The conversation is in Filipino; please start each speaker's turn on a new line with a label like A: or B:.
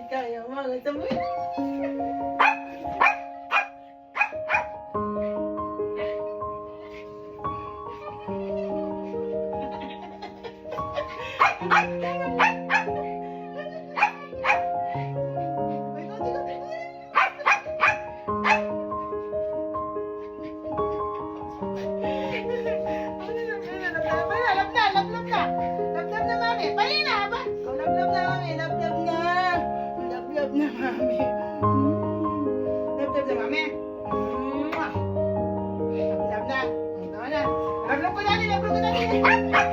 A: Kaya mo, gusto mo? Love na mami. Love na mami. Love na. Love na ko dali, love ko dali.